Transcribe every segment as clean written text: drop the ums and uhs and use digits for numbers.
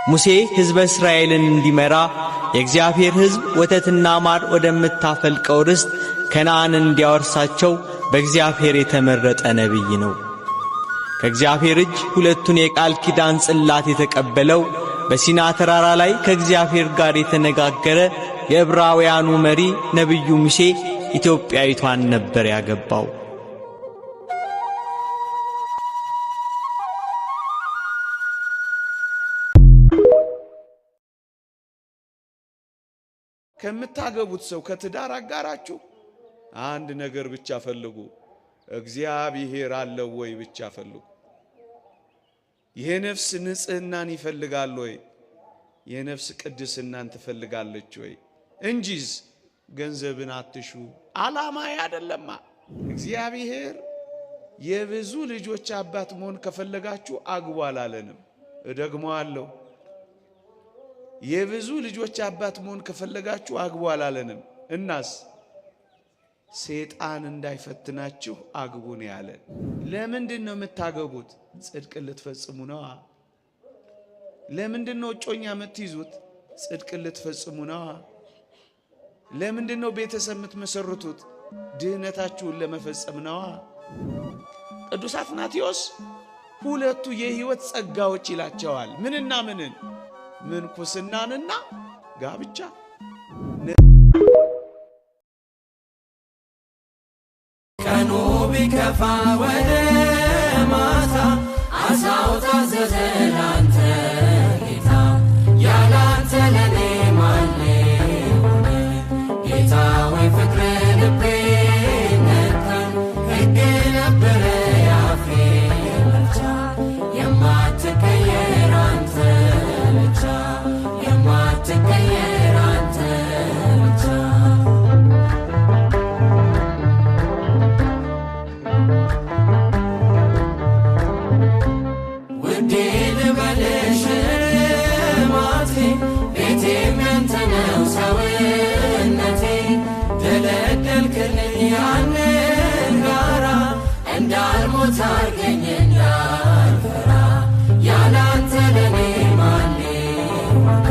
ሙሴ ሕዝበ እስራኤልን እንዲመራ የእግዚአብሔር ሕዝብ ወተትና ማር ወደምታፈልቀው ርስት ከነዓን እንዲያወርሳቸው በእግዚአብሔር የተመረጠ ነቢይ ነው። ከእግዚአብሔር እጅ ሁለቱን የቃል ኪዳን ጽላት የተቀበለው በሲና ተራራ ላይ ከእግዚአብሔር ጋር የተነጋገረ የዕብራውያኑ መሪ ነቢዩ ሙሴ ኢትዮጵያዊቷን ነበር ያገባው። ከምታገቡት ሰው ከትዳር አጋራችሁ አንድ ነገር ብቻ ፈልጉ፣ እግዚአብሔር አለው ወይ ብቻ ፈልጉ። የነፍስ ንጽህናን ይፈልጋል ወይ? የነፍስ ቅድስናን ትፈልጋለች ወይ? እንጂስ ገንዘብን አትሹ። ዓላማ አይደለማ። እግዚአብሔር የብዙ ልጆች አባት መሆን ከፈለጋችሁ አግቡ አላለንም። እደግመዋለሁ። የብዙ ልጆች አባት መሆን ከፈለጋችሁ አግቡ አላለንም። እናስ ሰይጣን እንዳይፈትናችሁ አግቡ ነው ያለን። ለምንድን ነው የምታገቡት? ጽድቅን ልትፈጽሙ ነው። ለምንድን ነው እጮኛ የምትይዙት? ጽድቅን ልትፈጽሙ ነው። ለምንድን ነው ቤተሰብ የምትመሰርቱት? ድህነታችሁን ለመፈጸም ነው። ቅዱስ አትናቴዎስ ሁለቱ የሕይወት ጸጋዎች ይላቸዋል። ምንና ምንን? ምንኩስናንና ጋብቻ። ቀኑ ቢከፋ ወደ ማታ አሳው ታዘዘ ላንተ ጌታ፣ ያላንተ ለኔ ማን ሆነ? ጌታ ወይ ፍቅር ልቤ ነካኝ፣ ሕግ ነበረ ያፌ መርቻ፣ የማትቀየር አንተ ብቻ፣ የማትቀየር አንተ ብቻ። ውዴ ልበልሽ ማቴ፣ ቤቴም ያንተ ነው ሰውነቴ፣ ደለደልክልኝ ያንን ጋራ፣ እንዳልሞት አርገኝ እንዳልፈራ፣ ያላንተ ለኔ ማን ሆነ?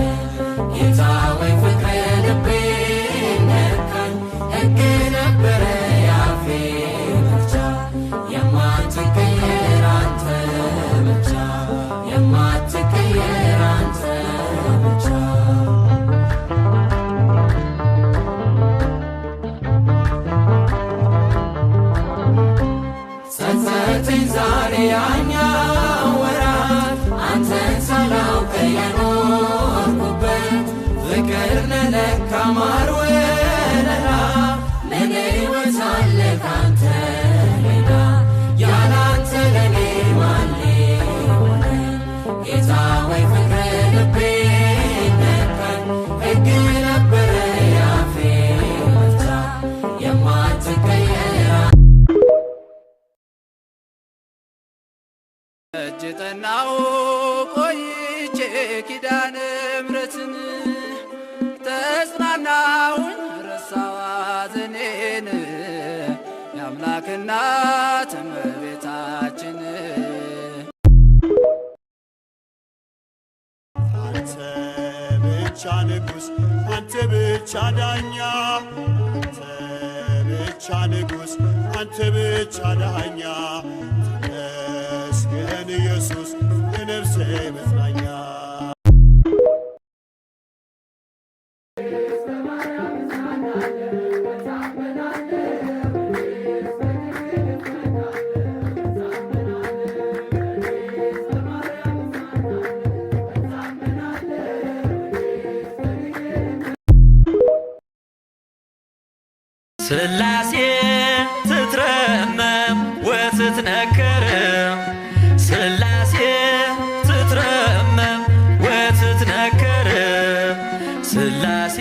ጌታ ወይ ፍቅር ልቤ ነካኝ፣ ሕግ ነበረ ያፌ መፍቻ፣ የማትቀየር አንተ ብቻ፣ የማትቀየር አንተ ብቻ። ጸጸተኝ ዛሬ ያኛው ወራት፣ አንተን ሳላውቅ የኖርኩበት፣ ፍቅር ነለካ ማር ወለላ፣ ለኔ ሕይወት አለ ካንተ ሌላ፣ ያላንተ ለኔ ማን ሆነ? ጌታ ወይ ፍቅር ልቤ ነካኝ፣ ሕግ ነበረ ያፌ መፍቻ፣ የማትቀየር እጅ ጠናው ቆይቼ ኪዳነ ምሕረትን፣ ተጽናናሁኝ ረሳሁ ሐዘኔን፣ የአምላክ እናት እመቤታችን። አንተ ብቻ ንጉሥ፣ አንተ ብቻ ዳኛ፣ አንተ ብቻ ንጉሥ፣ አንተ ብቻ ዳኛ፣ ተመስገን ኢየሱስ ለነፍሴ መጽናኛ። ሥላሴ ትትረመም ወትትነከር፣ ሥላሴ ትትረመም ወትትነከር፣ ሥላሴ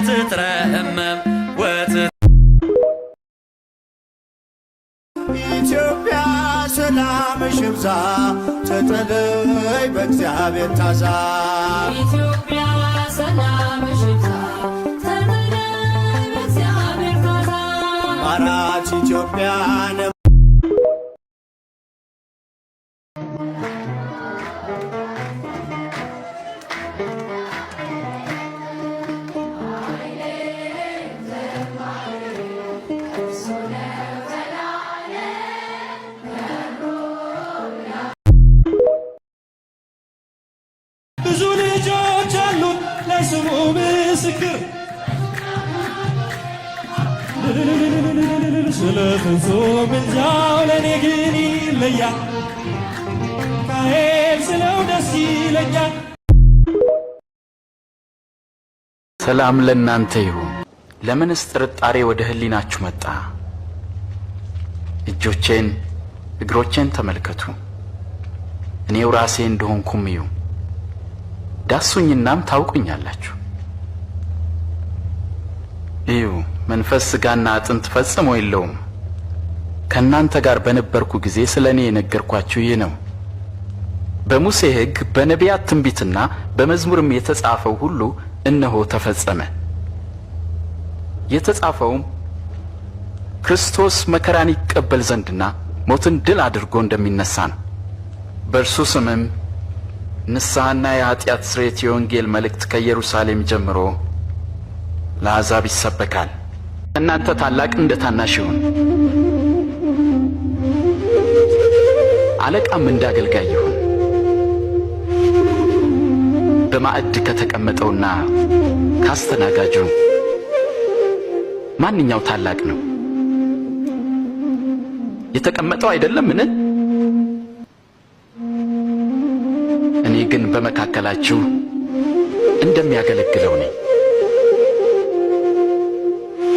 ትትረመም ኢትዮጵያ ሰላምሽ ይብዛ፣ ተጠለይ በእግዚአብሔር ታዛ። ኢትዮጵያ ሰላምሽ ይብዛ፣ ተጠለይ በእግዚአብሔር ታዛ። ማራት ኢትዮጵያን ብዙ ልጆች አሉት ለስሙ ምስክር ስለ ፍጹም ምልጃው ለእኔ ግን ይለያል ካሄድ ስለው ደስ ይለኛል። ሰላም ለእናንተ ይሁን። ለምንስ ጥርጣሬ ወደ ህሊናችሁ መጣ? እጆቼን እግሮቼን ተመልከቱ፣ እኔው ራሴ እንደሆንኩም እዩ። ዳሱኝናም ታውቁኛላችሁ። እዩ፣ መንፈስ ሥጋና አጥንት ፈጽሞ የለውም። ከእናንተ ጋር በነበርኩ ጊዜ ስለ እኔ የነገርኳችሁ ይህ ነው። በሙሴ ሕግ በነቢያት ትንቢትና በመዝሙርም የተጻፈው ሁሉ እነሆ ተፈጸመ። የተጻፈውም ክርስቶስ መከራን ይቀበል ዘንድና ሞትን ድል አድርጎ እንደሚነሳ ነው። በእርሱ ስምም ንስሐና የኃጢአት ስርየት የወንጌል መልእክት ከኢየሩሳሌም ጀምሮ ለአሕዛብ ይሰበካል። እናንተ ታላቅ እንደ ታናሽ ይሁን፣ አለቃም እንደ አገልጋይ ይሁን። በማዕድ ከተቀመጠውና ካስተናጋጁ ማንኛው ታላቅ ነው? የተቀመጠው አይደለምን? እኔ ግን በመካከላችሁ እንደሚያገለግለው ነኝ።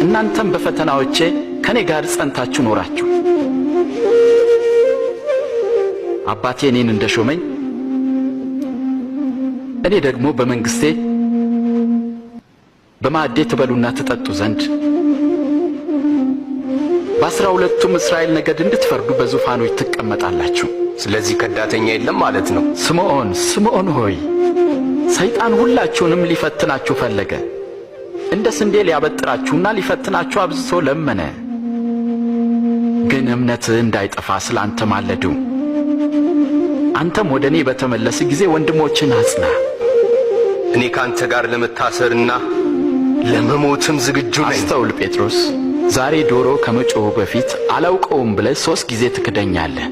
እናንተም በፈተናዎቼ ከኔ ጋር ጸንታችሁ ኖራችሁ አባቴ እኔን እንደሾመኝ እኔ ደግሞ በመንግስቴ በማዕዴ ትበሉና ትጠጡ ዘንድ በ12ቱም እስራኤል ነገድ እንድትፈርዱ በዙፋኖች ትቀመጣላችሁ። ስለዚህ ከዳተኛ የለም ማለት ነው። ስምዖን ሆይ ሰይጣን ሁላችሁንም ሊፈትናችሁ ፈለገ፣ እንደ ስንዴ ሊያበጥራችሁና ሊፈትናችሁ አብዝቶ ለመነ። ግን እምነትህ እንዳይጠፋ ስላንተ ማለዱ። አንተም ወደ እኔ በተመለስ ጊዜ ወንድሞችን አጽና። እኔ ካንተ ጋር ለመታሰርና ለመሞትም ዝግጁ ነኝ። አስተውል ጴጥሮስ፣ ዛሬ ዶሮ ከመጮሁ በፊት አላውቀውም ብለህ 3 ጊዜ ትክደኛለህ።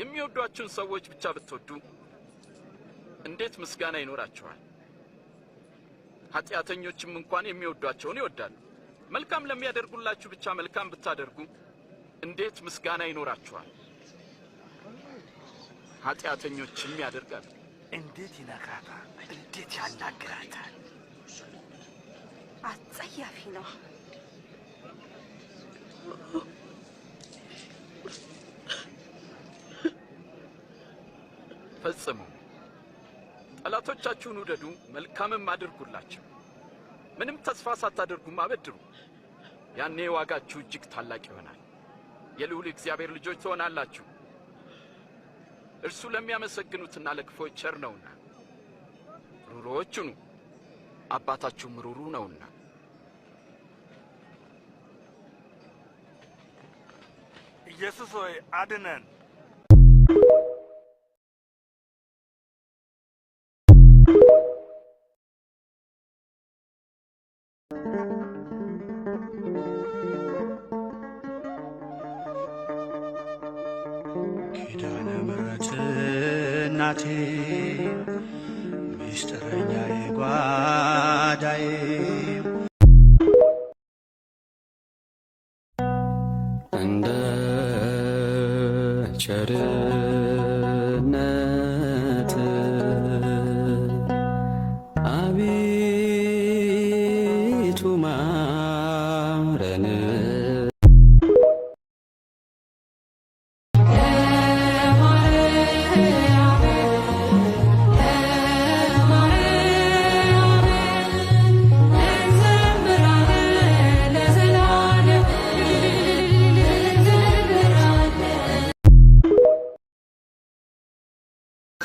የሚወዷችሁን ሰዎች ብቻ ብትወዱ እንዴት ምስጋና ይኖራችኋል? ኃጢአተኞችም እንኳን የሚወዷቸውን ይወዳሉ። መልካም ለሚያደርጉላችሁ ብቻ መልካም ብታደርጉ እንዴት ምስጋና ይኖራችኋል? ኃጢአተኞችም ያደርጋሉ። እንዴት ይነካታል! እንዴት ያናግራታል! አጸያፊ ነው። ፈጽሙ። ጠላቶቻችሁን ውደዱ፣ መልካምም አድርጉላቸው። ምንም ተስፋ ሳታደርጉም አበድሩ። ያኔ ዋጋችሁ እጅግ ታላቅ ይሆናል። የልዑል እግዚአብሔር ልጆች ትሆናላችሁ። እርሱ ለሚያመሰግኑትና ለክፎች ቸር ነውና። ሩሩዎች ሁኑ፣ አባታችሁም ሩሩ ነውና። ኢየሱስ ሆይ አድነን። ኪዳነ ምሕረት እናቴ ምስጢረኛዬ ጓዳዬ እንደ ቸርነት አቤቱ ማረን።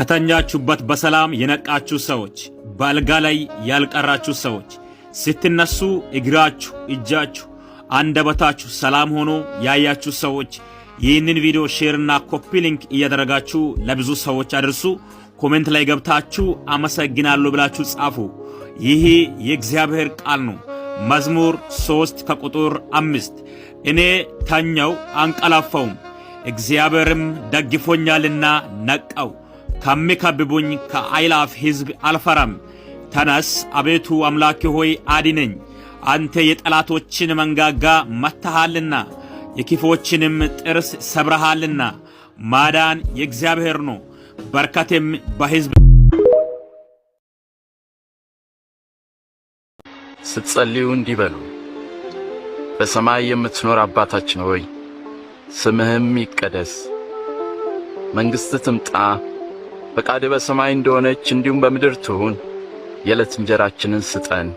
ከተኛችሁበት በሰላም የነቃችሁ ሰዎች፣ በአልጋ ላይ ያልቀራችሁ ሰዎች፣ ስትነሱ እግራችሁ፣ እጃችሁ፣ አንደበታችሁ ሰላም ሆኖ ያያችሁ ሰዎች ይህንን ቪዲዮ ሼርና ኮፒ ሊንክ እያደረጋችሁ ለብዙ ሰዎች አድርሱ። ኮሜንት ላይ ገብታችሁ አመሰግናለሁ ብላችሁ ጻፉ። ይሄ የእግዚአብሔር ቃል ነው። መዝሙር 3 ከቁጥር 5 እኔ ተኛው አንቀላፋውም፣ እግዚአብሔርም ደግፎኛልና ነቃው። ከሚከብቡኝ ከአእላፍ ሕዝብ አልፈራም። ተነስ አቤቱ አምላኬ ሆይ አድነኝ። አንተ የጠላቶችን መንጋጋ መትሃልና የክፉዎችንም ጥርስ ሰብረሃልና። ማዳን የእግዚአብሔር ነው፣ በረከትም በሕዝብ። ስትጸልዩ እንዲህ በሉ። በሰማይ የምትኖር አባታችን ሆይ ስምህም ይቀደስ፣ መንግሥትህ ትምጣ፣ ፈቃድህ በሰማይ እንደሆነች እንዲሁም በምድር ትሁን። የዕለት እንጀራችንን ስጠን፣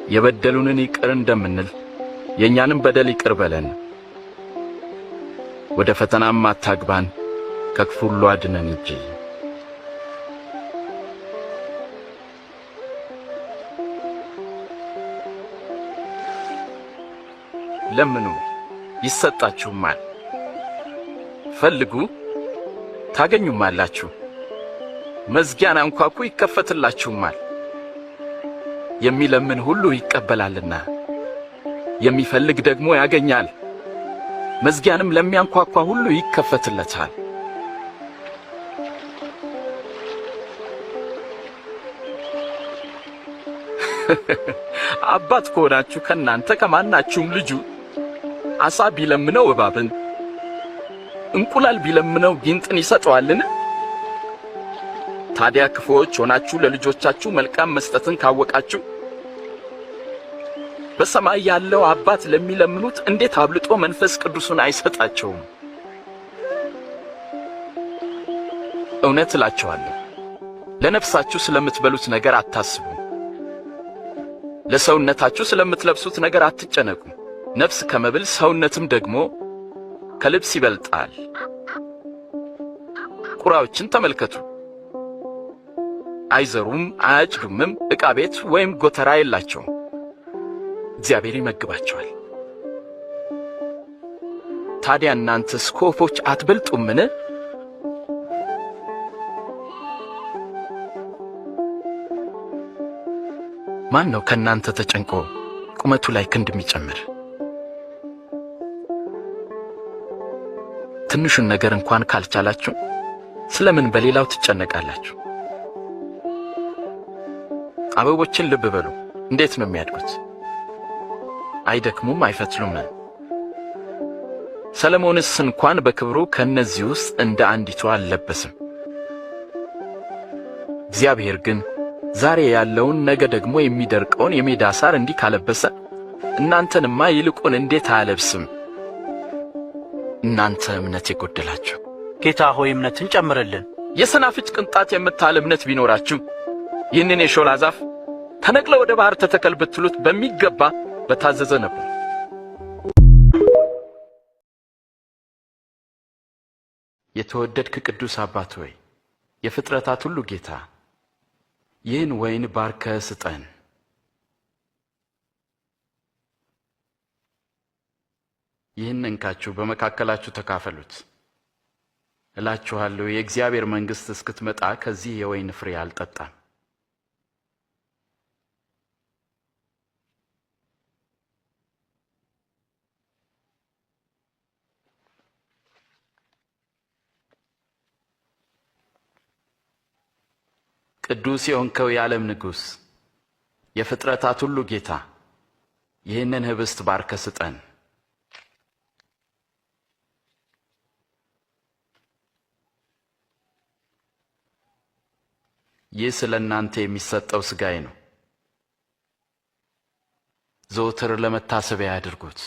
የበደሉንን ይቅር እንደምንል የእኛንም በደል ይቅር በለን። ወደ ፈተናም አታግባን፣ ከክፉ ሁሉ አድነን እንጂ። ለምኑ ይሰጣችሁማል፣ ፈልጉ ታገኙማላችሁ፣ መዝጊያን አንኳኩ ይከፈትላችሁማል። የሚለምን ሁሉ ይቀበላልና የሚፈልግ ደግሞ ያገኛል፣ መዝጊያንም ለሚያንኳኳ ሁሉ ይከፈትለታል። አባት ከሆናችሁ ከናንተ ከማናችሁም ልጁ ዓሣ ቢለምነው እባብን፣ እንቁላል ቢለምነው ጊንጥን ይሰጠዋልን? ታዲያ ክፉዎች ሆናችሁ ለልጆቻችሁ መልካም መስጠትን ካወቃችሁ በሰማይ ያለው አባት ለሚለምኑት እንዴት አብልጦ መንፈስ ቅዱስን አይሰጣቸውም? እውነት እላችኋለሁ ለነፍሳችሁ ስለምትበሉት ነገር አታስቡ፣ ለሰውነታችሁ ስለምትለብሱት ነገር አትጨነቁ። ነፍስ ከመብል ሰውነትም ደግሞ ከልብስ ይበልጣል። ቁራዎችን ተመልከቱ፣ አይዘሩም አያጭዱምም፣ ዕቃ ቤት ወይም ጎተራ የላቸውም፣ እግዚአብሔር ይመግባቸዋል። ታዲያ እናንተስ ከወፎች አትበልጡምን? ማን ነው ከእናንተ ተጨንቆ ቁመቱ ላይ ክንድ የሚጨምር? ትንሹን ነገር እንኳን ካልቻላችሁ ስለምን በሌላው ትጨነቃላችሁ? አበቦችን ልብ በሉ፣ እንዴት ነው የሚያድጉት? አይደክሙም፣ አይፈትሉም። ሰለሞንስ እንኳን በክብሩ ከነዚህ ውስጥ እንደ አንዲቱ አልለበስም። እግዚአብሔር ግን ዛሬ ያለውን ነገ ደግሞ የሚደርቀውን የሜዳ ሳር እንዲህ ካለበሰ እናንተንማ ይልቁን እንዴት አያለብስም? እናንተ እምነት የጎደላችሁ። ጌታ ሆይ እምነትን ጨምርልን። የሰናፍጭ ቅንጣት የምታህል እምነት ቢኖራችሁ ይህንን የሾላ ዛፍ ተነቅለ ወደ ባህር ተተከል ብትሉት በሚገባ በታዘዘ ነበር። የተወደድክ ቅዱስ አባት ሆይ የፍጥረታት ሁሉ ጌታ ይህን ወይን ባርከ ስጠን። ይህን እንካችሁ በመካከላችሁ ተካፈሉት። እላችኋለሁ የእግዚአብሔር መንግሥት እስክትመጣ ከዚህ የወይን ፍሬ አልጠጣም። ቅዱስ የሆንከው የዓለም ንጉሥ የፍጥረታት ሁሉ ጌታ ይህንን ኅብስት ባርከ ስጠን። ይህ ስለ እናንተ የሚሰጠው ሥጋዬ ነው። ዘወትር ለመታሰቢያ ያድርጉት።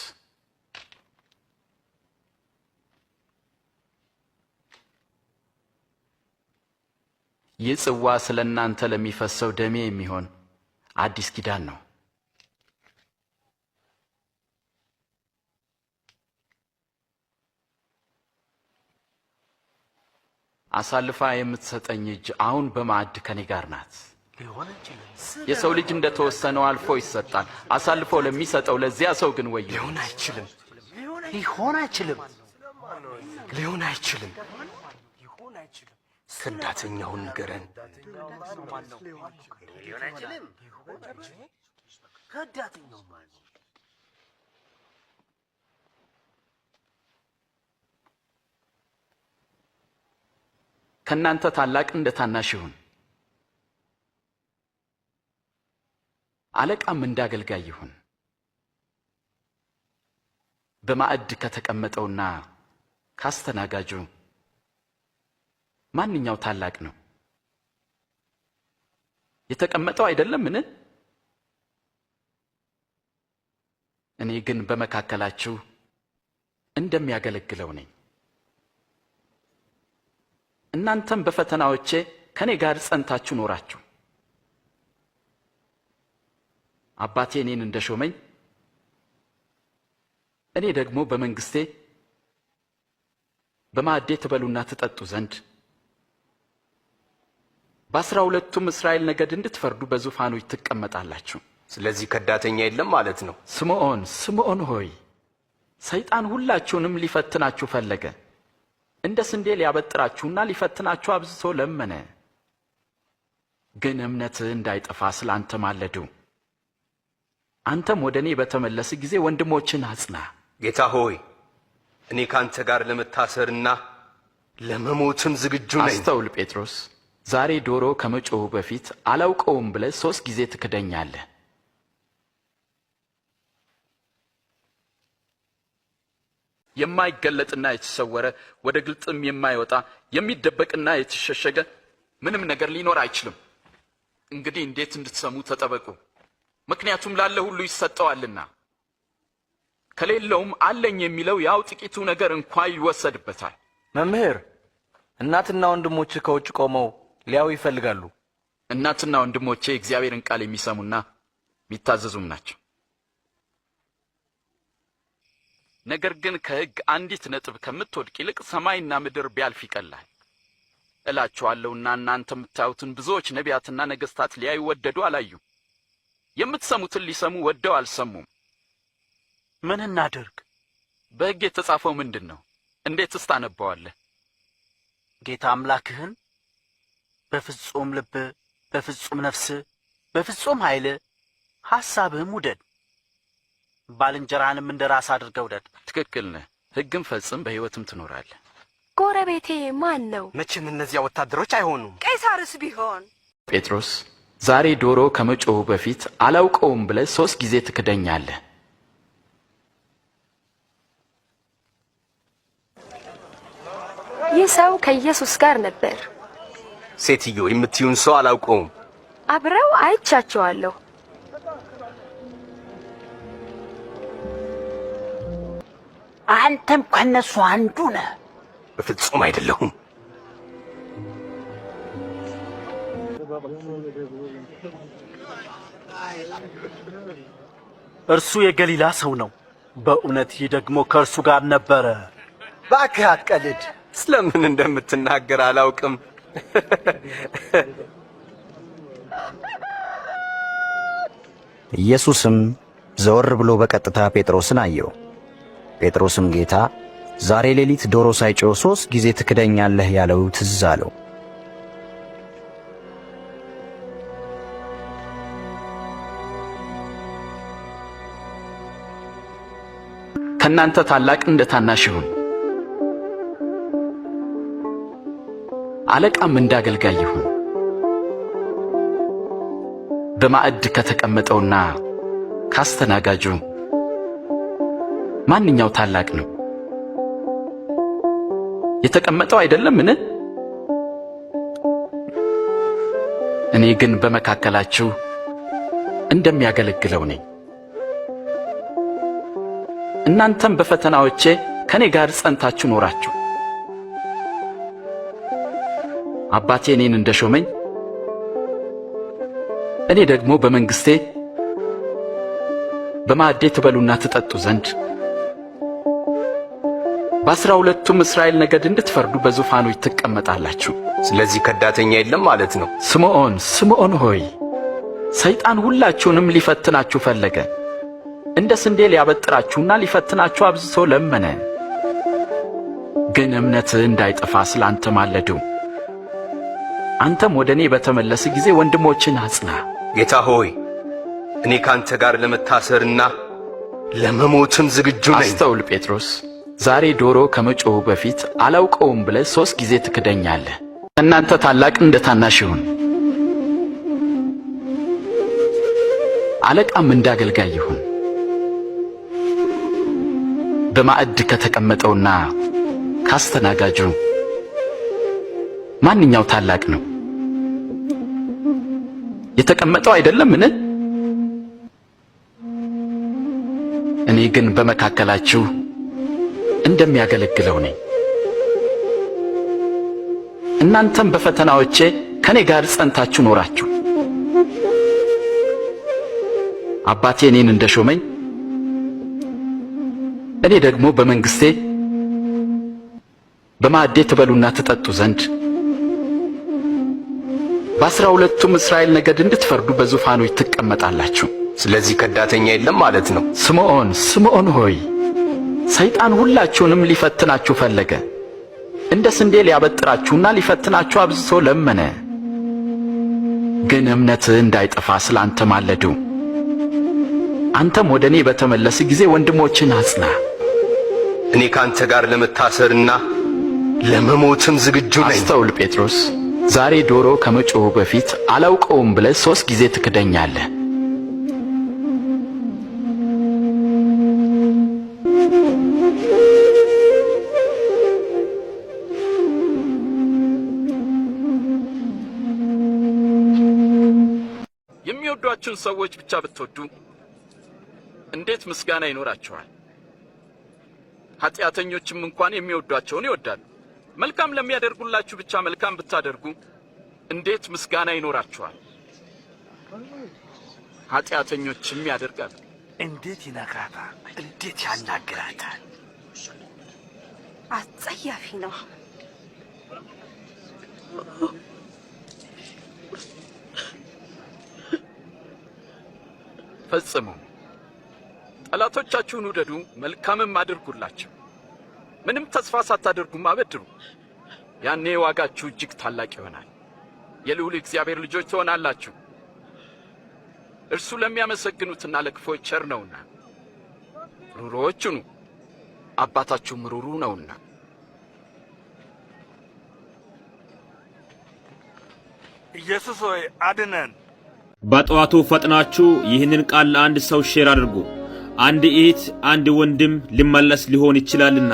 ይህ ጽዋ ስለ እናንተ ለሚፈሰው ደሜ የሚሆን አዲስ ኪዳን ነው። አሳልፋ የምትሰጠኝ እጅ አሁን በማዕድ ከኔ ጋር ናት። ሊሆን አይችልም። የሰው ልጅ እንደተወሰነው አልፎ ይሰጣል። አሳልፎ ለሚሰጠው ለዚያ ሰው ግን ወዮ። ሊሆን አይችልም። ሊሆን አይችልም። ሊሆን አይችልም። ከዳተኛውን ንገረን። ሊሆን አይችልም። ከዳተኛው ማለት ከናንተ ታላቅ እንደ ታናሽ ይሁን፣ አለቃም እንዳገልጋይ ይሁን። በማዕድ ከተቀመጠውና ካስተናጋጁ ማንኛው ታላቅ ነው? የተቀመጠው አይደለምን? እኔ ግን በመካከላችሁ እንደሚያገለግለው ነኝ። እናንተም በፈተናዎቼ ከኔ ጋር ጸንታችሁ ኖራችሁ። አባቴ እኔን እንደሾመኝ እኔ ደግሞ በመንግስቴ በማዕዴ ትበሉና ትጠጡ ዘንድ በ12ቱም እስራኤል ነገድ እንድትፈርዱ በዙፋኖች ትቀመጣላችሁ። ስለዚህ ከዳተኛ የለም ማለት ነው። ስምዖን ስምዖን ሆይ ሰይጣን ሁላችሁንም ሊፈትናችሁ ፈለገ፣ እንደ ስንዴ ሊያበጥራችሁና ሊፈትናችሁ አብዝቶ ለመነ። ግን እምነትህ እንዳይጠፋ ስላንተ ማለዱ። አንተም ወደ እኔ በተመለስ ጊዜ ወንድሞችን አጽና። ጌታ ሆይ እኔ ካንተ ጋር ለመታሰርና ለመሞትም ዝግጁ ነኝ። አስተውል ጴጥሮስ፣ ዛሬ ዶሮ ከመጮሁ በፊት አላውቀውም ብለህ 3 ጊዜ ትክደኛለህ። የማይገለጥና የተሰወረ ወደ ግልጥም የማይወጣ የሚደበቅና የተሸሸገ ምንም ነገር ሊኖር አይችልም። እንግዲህ እንዴት እንድትሰሙ ተጠበቁ፣ ምክንያቱም ላለ ሁሉ ይሰጠዋልና፣ ከሌለውም አለኝ የሚለው ያው ጥቂቱ ነገር እንኳን ይወሰድበታል። መምህር፣ እናትና ወንድሞች ከውጭ ቆመው ሊያዩ ይፈልጋሉ። እናትና ወንድሞቼ እግዚአብሔርን ቃል የሚሰሙና የሚታዘዙም ናቸው። ነገር ግን ከሕግ አንዲት ነጥብ ከምትወድቅ ይልቅ ሰማይና ምድር ቢያልፍ ይቀላል እላችኋለሁና እናንተ የምታዩትን ብዙዎች ነቢያትና ነገሥታት ሊያዩ ወደዱ፣ አላዩ። የምትሰሙትን ሊሰሙ ወደው አልሰሙም። ምን እናድርግ? በሕግ የተጻፈው ምንድን ነው? እንዴትስ ታነበዋለህ? ጌታ አምላክህን በፍጹም ልብ፣ በፍጹም ነፍስ፣ በፍጹም ኃይል ሐሳብህም ውደድ፣ ባልንጀራህንም እንደ ራስ አድርገህ ውደድ። ትክክል ነህ። ሕግም ፈጽም፣ በሕይወትም ትኖራለህ። ጎረቤቴ ማን ነው? መቼም እነዚያ ወታደሮች አይሆኑም። ቄሳርስ ቢሆን? ጴጥሮስ፣ ዛሬ ዶሮ ከመጮሁ በፊት አላውቀውም ብለህ 3 ጊዜ ትክደኛለህ። ይህ ሰው ከኢየሱስ ጋር ነበር። ሴትዮ የምትዩን ሰው አላውቀውም። አብረው አይቻቸዋለሁ። አንተም ከነሱ አንዱ ነህ። በፍጹም አይደለሁም። እርሱ የገሊላ ሰው ነው። በእውነት ይህ ደግሞ ከእርሱ ጋር ነበረ። እባክህ አትቀልድ። ስለምን እንደምትናገር አላውቅም። ኢየሱስም ዘወር ብሎ በቀጥታ ጴጥሮስን አየው። ጴጥሮስም ጌታ ዛሬ ሌሊት ዶሮ ሳይጮህ 3 ጊዜ ትክደኛለህ ያለው ትዝ አለው። ከናንተ ታላቅ እንደ ታናሽ ይሁን፣ አለቃም እንደ አገልጋይ ይሁን። በማዕድ ከተቀመጠውና ካስተናጋጁ ማንኛው ታላቅ ነው? የተቀመጠው አይደለምን? እኔ ግን በመካከላችሁ እንደሚያገለግለው ነኝ። እናንተም በፈተናዎቼ ከኔ ጋር ጸንታችሁ ኖራችሁ። አባቴ እኔን እንደሾመኝ እኔ ደግሞ በመንግስቴ በማዕዴ ትበሉና ትጠጡ ዘንድ በ12ቱም እስራኤል ነገድ እንድትፈርዱ በዙፋኖች ትቀመጣላችሁ። ስለዚህ ከዳተኛ የለም ማለት ነው። ስምዖን ስምዖን ሆይ ሰይጣን ሁላችሁንም ሊፈትናችሁ ፈለገ፣ እንደ ስንዴ ሊያበጥራችሁና ሊፈትናችሁ አብዝቶ ለመነ። ግን እምነትህ እንዳይጠፋ ስላንተ ማለድሁ። አንተም ወደ እኔ በተመለስ ጊዜ ወንድሞችን አጽና። ጌታ ሆይ እኔ ካንተ ጋር ለመታሰርና ለመሞትም ዝግጁ ነኝ። አስተውል ጴጥሮስ፣ ዛሬ ዶሮ ከመጮሁ በፊት አላውቀውም ብለህ 3 ጊዜ ትክደኛለህ። እናንተ ታላቅ እንደ ታናሽ ይሁን፣ አለቃም እንደ አገልጋይ ይሁን። በማዕድ ከተቀመጠውና ካስተናጋጁ ማንኛው ታላቅ ነው? የተቀመጠው አይደለምን? እኔ ግን በመካከላችሁ እንደሚያገለግለው ነኝ። እናንተም በፈተናዎቼ ከኔ ጋር ጸንታችሁ ኖራችሁ አባቴ እኔን እንደሾመኝ እኔ ደግሞ በመንግስቴ በማዕዴ ትበሉና ትጠጡ ዘንድ በ12ቱም እስራኤል ነገድ እንድትፈርዱ በዙፋኖች ትቀመጣላችሁ። ስለዚህ ከዳተኛ የለም ማለት ነው። ስምዖን ስምዖን ሆይ ሰይጣን ሁላችሁንም ሊፈትናችሁ ፈለገ፣ እንደ ስንዴ ሊያበጥራችሁና ሊፈትናችሁ አብዝቶ ለመነ። ግን እምነትህ እንዳይጠፋ ስላንተ ማለድሁ። አንተም ወደ እኔ በተመለስ ጊዜ ወንድሞችን አጽና። እኔ ካንተ ጋር ለመታሰርና ለመሞትም ዝግጁ ነኝ። አስተውል ጴጥሮስ፣ ዛሬ ዶሮ ከመጮሁ በፊት አላውቀውም ብለህ 3 ጊዜ ትክደኛለህ። የሚወዷችሁን ሰዎች ብቻ ብትወዱ እንዴት ምስጋና ይኖራችኋል? ኃጢአተኞችም እንኳን የሚወዷቸውን ይወዳሉ። መልካም ለሚያደርጉላችሁ ብቻ መልካም ብታደርጉ እንዴት ምስጋና ይኖራችኋል? ኃጢአተኞችም ያደርጋሉ። እንዴት ይነካታል! እንዴት ያናግራታል! አጸያፊ ነው። ፈጽሙ። ጠላቶቻችሁን ውደዱ፣ መልካምም አድርጉላቸው። ምንም ተስፋ ሳታደርጉም አበድሩ። ያኔ ዋጋችሁ እጅግ ታላቅ ይሆናል። የልዑል እግዚአብሔር ልጆች ትሆናላችሁ። እርሱ ለሚያመሰግኑትና ለክፎች ቸር ነውና። ሩሩዎች ሁኑ፣ አባታችሁም ሩሩ ነውና። ኢየሱስ ሆይ አድነን። በጠዋቱ ፈጥናችሁ ይህንን ቃል ለአንድ ሰው ሼር አድርጉ። አንድ እህት፣ አንድ ወንድም ሊመለስ ሊሆን ይችላልና።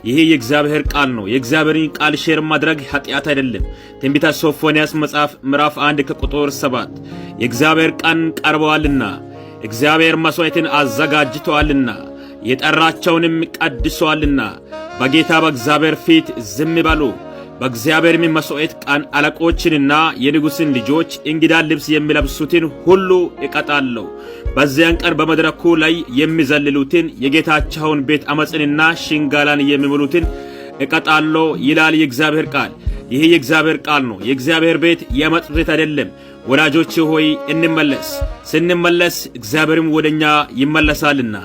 ይሄ የእግዚአብሔር ቃል ነው። የእግዚአብሔርን ቃል ሼር ማድረግ ኃጢአት አይደለም። ትንቢተ ሶፎንያስ መጽሐፍ ምዕራፍ 1 ከቁጥር 7 የእግዚአብሔር ቀን ቀርበዋልና እግዚአብሔር መሥዋዕትን አዘጋጅቷልና የጠራቸውንም ቀድሷልና በጌታ በእግዚአብሔር ፊት ዝም በሉ። በእግዚአብሔር መሥዋዕት ቀን አለቆችንና የንጉሥን ልጆች እንግዳ ልብስ የሚለብሱትን ሁሉ እቀጣለሁ። በዚያን ቀን በመድረኩ ላይ የሚዘልሉትን የጌታቸውን ቤት አመፅንና ሽንጋላን የሚሞሉትን እቀጣለሁ ይላል የእግዚአብሔር ቃል። ይህ የእግዚአብሔር ቃል ነው። የእግዚአብሔር ቤት የአመፅ ቤት አይደለም። ወዳጆች ሆይ እንመለስ። ስንመለስ እግዚአብሔርም ወደኛ ይመለሳልና።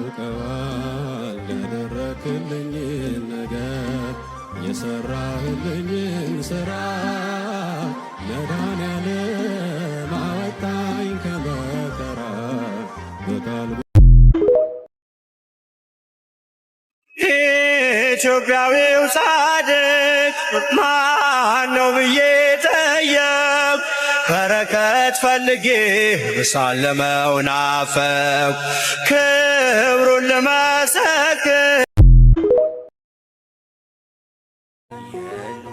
ያውቀዋል ያደረክልኝ ነገር የሰራህልኝን ሥራ መድኃኔዓለም አወጣኝ ከመከራ በቃል ኢትዮጵያዊው ጻድቅ ማነው ብዬ ጠየቅ በረከት ፈልጌ ብሳለመው ናፈቅ ክብሩን ልመሰክር የሉ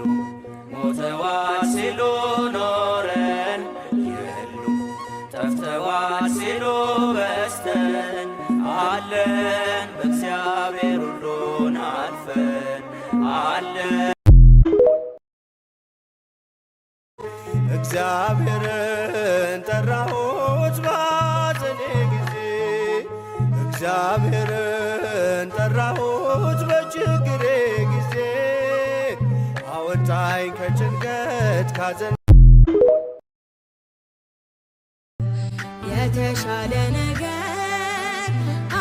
ሞተዋል ሲሉ ኖረን የሉ ጠፍተዋል ሲሉ በስተን እግዚአብሔርን ጠራሁት ባዘኔ ጊዜ እግዚአብሔርን ጠራሁት በችግሬ ጊዜ አወጣኝ ከጭንቀት ካዘን የተሻለ ነገር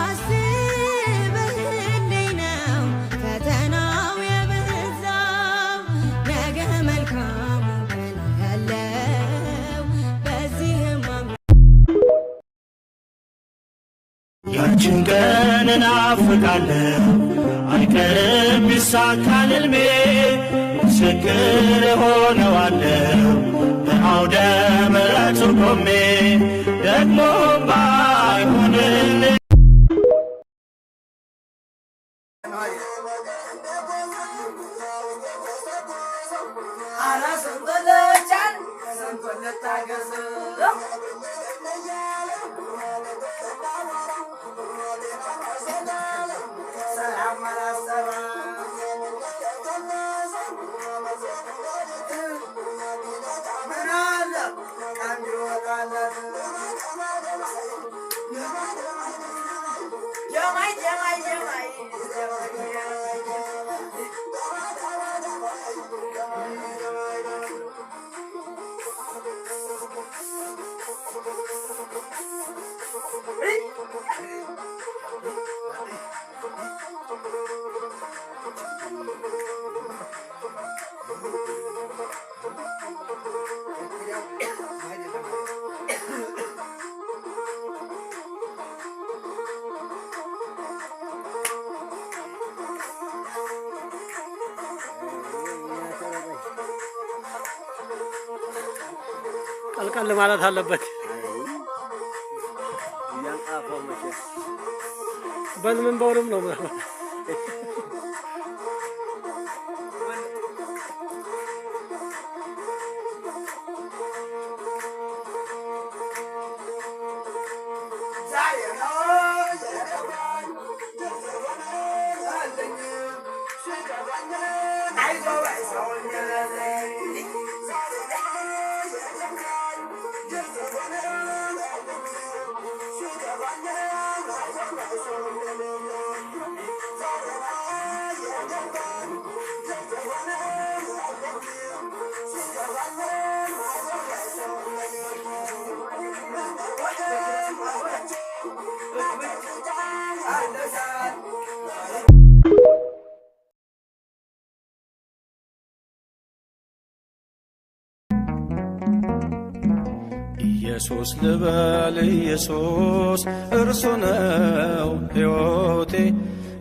አስበህልኝ ነው ፈተናው የበዛው ነገ መልካሙ ቀን ያለው በዚህም ያችን ቀን እናፍቃለሁ አይቀርም ቢሳካል ሕልሜ ምስክር ሆነዋለሁ በአውደ ምሕረቱ ቆሜ ደግሞ ባይሆንልኝ ቀልቀል ማለት አለበት። በልምን በውርም ነው ኢየሱስ ልበል ኢየሱስ እርሱ ነው ሕይወቴ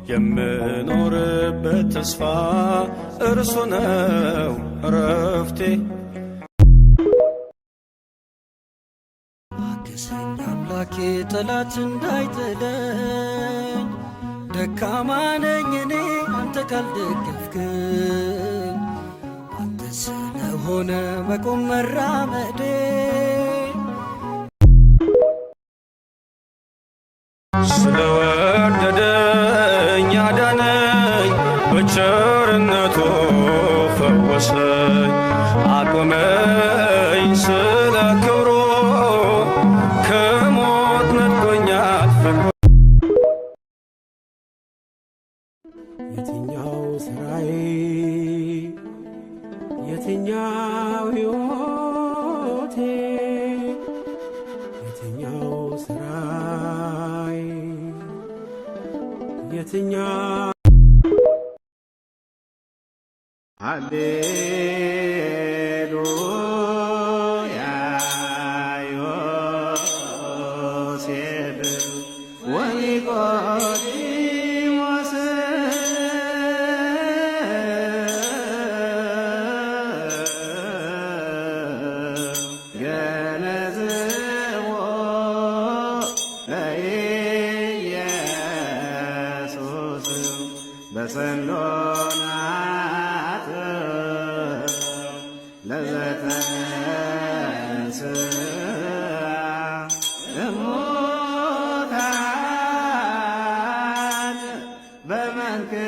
የምኖርበት ተስፋ እርሱ ነው እረፍቴ አግዘኝ አምላኬ ጠላት እንዳይጥለኝ ደካማ ነኝ እኔ አንተ ካልደገፍክኝ አንተ ስለሆነ መቆም መራመዴ ስለወደደኝ አዳነኝ በቸርነቱ ፈወሰኝ አቆመኝ ስለ ክብሩ ከሞት ነጥቆኛል ፍቅሩ የትኛው ስራዬ የትኛው ሕይወቴ የትኛው ስራዬ የትኛው ሃሌሉያ ዮሴፍ ወኒቆዲሞስ ገነዝዎ ለኢየሱስ በሰሎናት ለዘተንሥአ እሙታን በመንክርኪ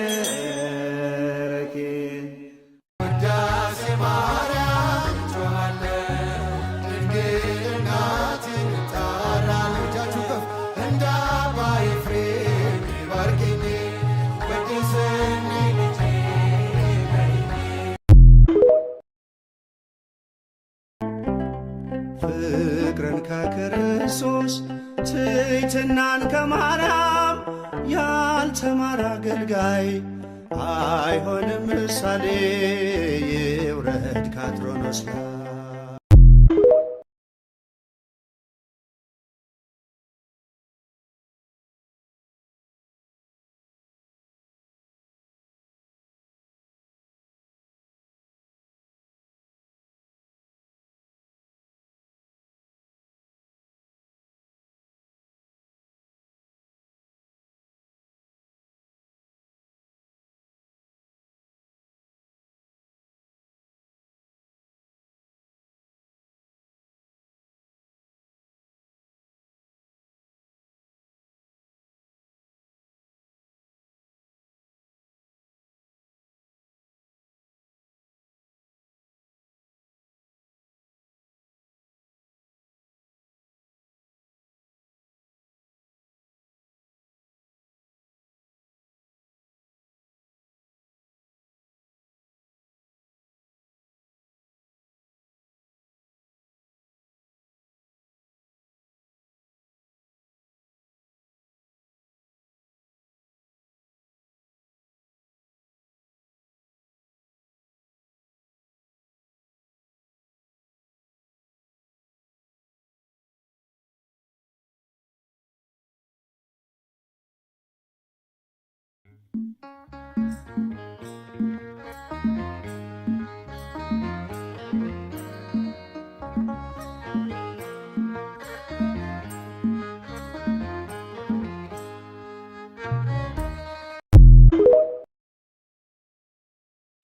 ውዳሴ ማርያም ጮኻለሁ ፍቅርን ከክርስቶስ ትሕትናን ከማርያም ያልተማረ አገልጋይ አይሆንም ምሳሌ ይውረድ ከአትሮኖስ ላይ።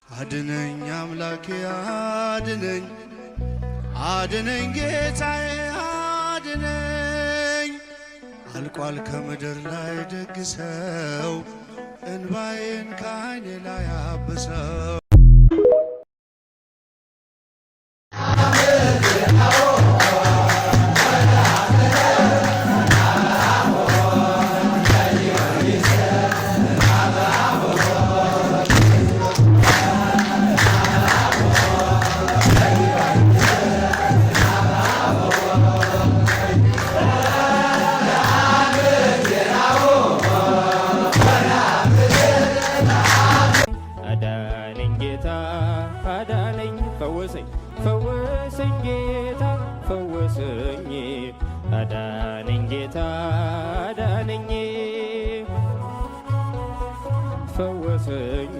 አድነኝ አምላኬ አድነኝ፣ አድነኝ ጌታዬ አድነኝ። አልቋል ከምድር ላይ ደግ ሰው እንባዬን ከዓይኔ ላይ አብሰው። ፈወሰኝ ጌታ ፈወሰኝ፣ አዳነኝ ጌታ አዳነኝ ፈወሰኝ።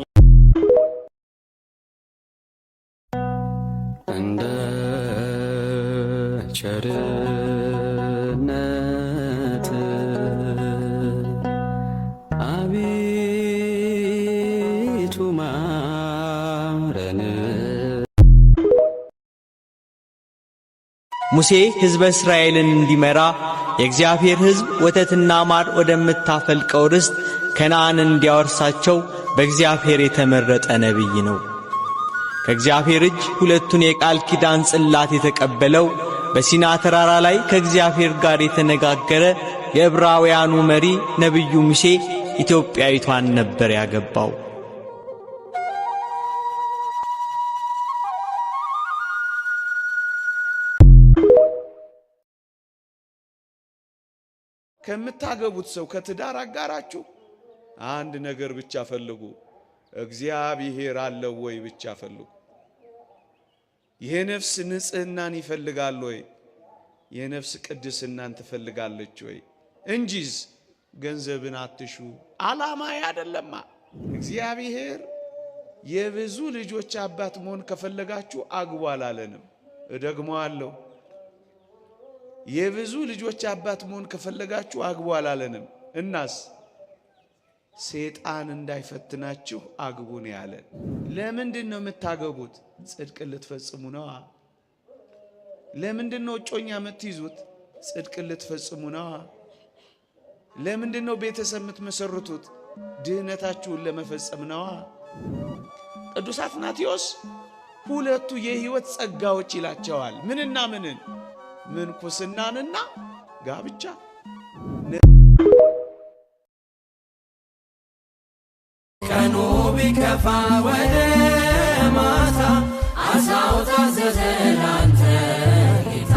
እንደ ቸርነት አቤቱ ማረን። ሙሴ ሕዝበ እስራኤልን እንዲመራ የእግዚአብሔር ሕዝብ ወተትና ማር ወደምታፈልቀው ርስት ከነዓን እንዲያወርሳቸው በእግዚአብሔር የተመረጠ ነቢይ ነው። ከእግዚአብሔር እጅ ሁለቱን የቃል ኪዳን ጽላት የተቀበለው በሲና ተራራ ላይ ከእግዚአብሔር ጋር የተነጋገረ የዕብራውያኑ መሪ ነቢዩ ሙሴ ኢትዮጵያዊቷን ነበር ያገባው። ከምታገቡት ሰው ከትዳር አጋራችሁ አንድ ነገር ብቻ ፈልጉ፣ እግዚአብሔር አለው ወይ ብቻ ፈልጉ። የነፍስ ንጽህናን ይፈልጋል ወይ? የነፍስ ቅድስናን ትፈልጋለች ወይ? እንጂስ ገንዘብን አትሹ። ዓላማ አይደለማ። እግዚአብሔር የብዙ ልጆች አባት መሆን ከፈለጋችሁ አግቡ አላለንም። እደግመዋለሁ። የብዙ ልጆች አባት መሆን ከፈለጋችሁ አግቡ አላለንም። እናስ ሰይጣን እንዳይፈትናችሁ አግቡ ነው ያለን። ለምንድን ነው የምታገቡት? ጽድቅን ልትፈጽሙ ነው። ለምንድን ነው እጮኛ የምትይዙት? ጽድቅን ልትፈጽሙ ነው። ለምንድን ነው ቤተሰብ የምትመሰርቱት? ድህነታችሁን ለመፈጸም ነው። ቅዱስ አትናቴዎስ ሁለቱ የሕይወት ጸጋዎች ይላቸዋል። ምንና ምንን? ምንኩስናንና ጋብቻ። ቀኑ ቢከፋ ወደ ማታ አሳው ታዘዘ ላንተ ጌታ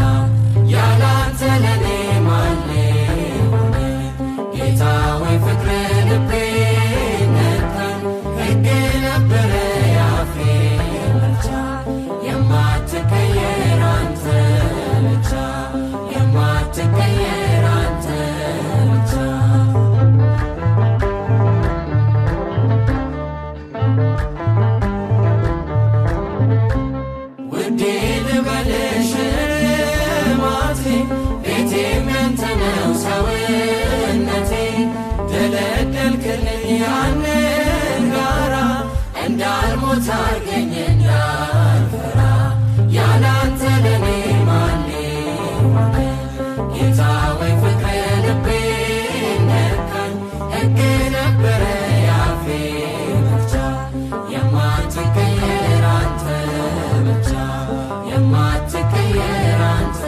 የማትቀየር አንተ